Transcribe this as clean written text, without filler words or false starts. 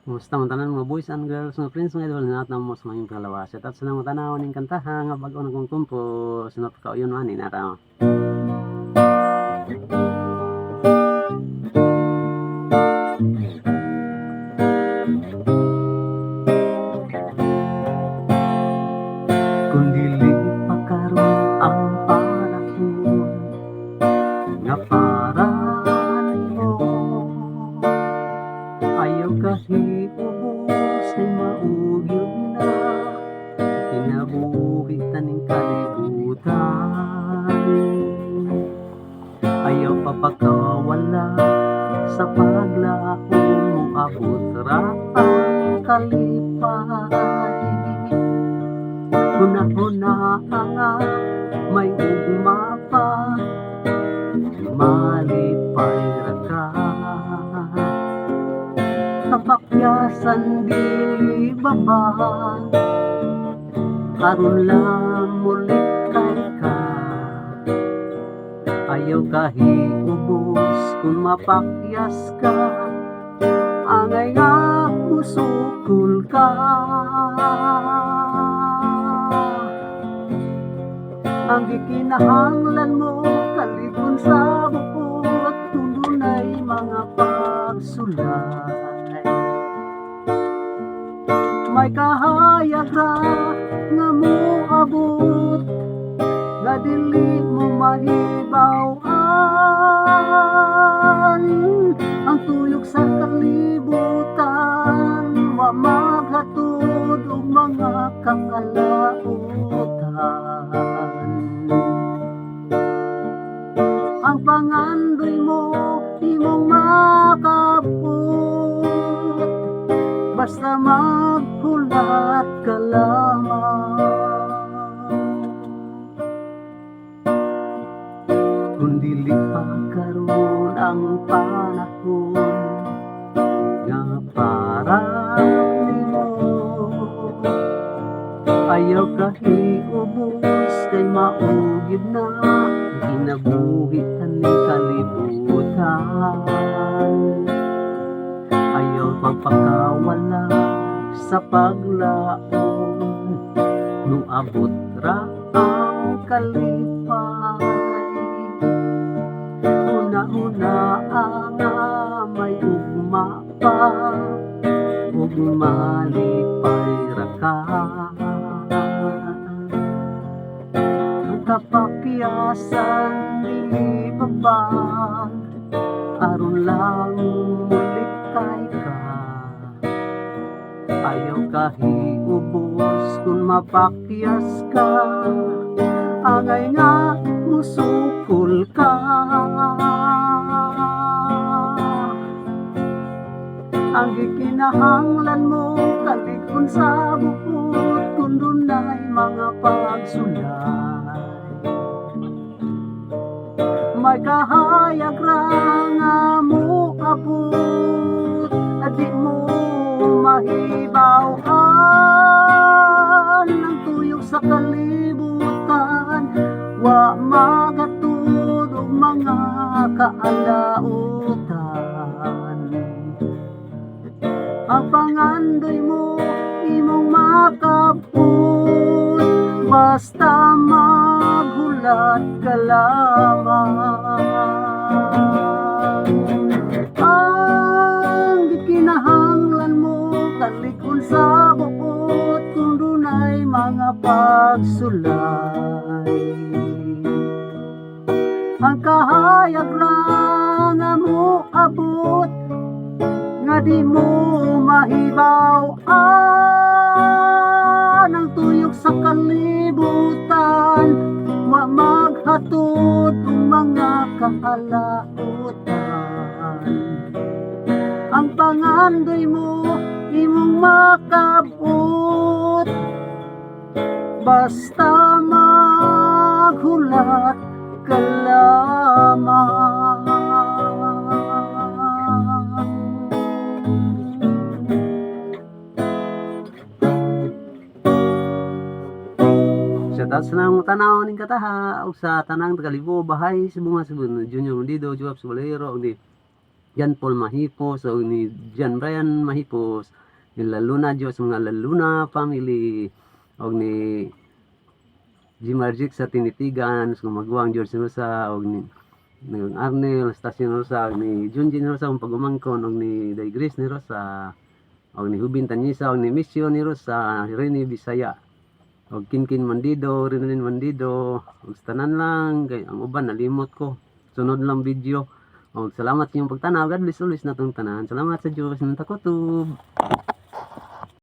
Musta man tanan mga boys and girls, mga friends, mga idol na mo sa mga kalawasa. At sa mga tanaw ning kantaha nga bago na kong tumpo, sinop ka yun man ni nara. Kung dili pa karon ang panahon nga para nimo, ayaw kahibubos ay maugyod na kinabuhi taning kalibutan. Ayaw papakawala sa paglaom mo abot ra ang kalipay. Huna-huna nga may ugma pa, malipay ra ka. Kapakyasan dili baba, aron lang mulikay ka. Ayaw kahiubos kung mapakyas ka, angay nga musukol ka. Ang gikinahanglan mo kalikon sa buko at tunay mga pagsulay. May kahayag ra nga moabot, nga dili mo mahibaw-an. Ang tuyok sa kalibutan, wa maghatod og mga kakalautan. Ang pangandoy mo imong makabut, basta maghulat ka lamang. Kung dili pa karon ang panahon nga para nimo, ayaw kahiubos kay maugyod na kinabuhi taning kalibutan. Ayaw pagpakawala sa paglaom nung abot ra ang kalipay. Una-una nga may ugma pa, ug malipay ra ka. Ang kapakyasan dili babag, aron lang mulikay ka. Ayaw kahiubos kung mapakyas ka, angay nga musukol ka. Ang gikinahanglan mo kalikon sa bukod, kung dunay mga pagsulay. May kahayag ra nga moabot, at di mo mahibaw-an. Ang tuyok sa kalibutan, wa magatud og mga kaalautan. Ang pangandoy mo imong makabut, basta maghulat ka lamang. Ang gikinahanglan mo kalikon sa bukod, kung dunay mga pagsulay. Ang kahayag ra nga moabot, nga di mo mahibaw-an. Ang tuyok sa kalibutan, wa maghatod og mga kaalautan. Ang pangandoy mo imong makabut, basta maghulat ka lamang. Sa tanang tanaw ning kataha ug sa tanang tagalibo bahay sa bunga sa Junior Mundido, Juap Subalero, undi Jan Paul Mahipos o ni Jan Brian Mahipos, ni Laluna Diyos, mga Laluna family, o ni Jimarjik sa Tinitigan, so magwang George Rosa, o ni Arnel, Stasyon Rosa, o ni Junjin Rosa, ang pagumangkon, o ni Daigris ni Rosa, o ni Hubin Tanyisa, o ni Mission ni Rosa, Rene Bisaya, o Kinkin Mandido, Rinlin Mandido, o tanan lang, kay ang uban nalimot ko, sunod lang video. O salamat sa inyong pagtanaw, God bless always na itong tanan, salamat sa Diyos, ng takotob.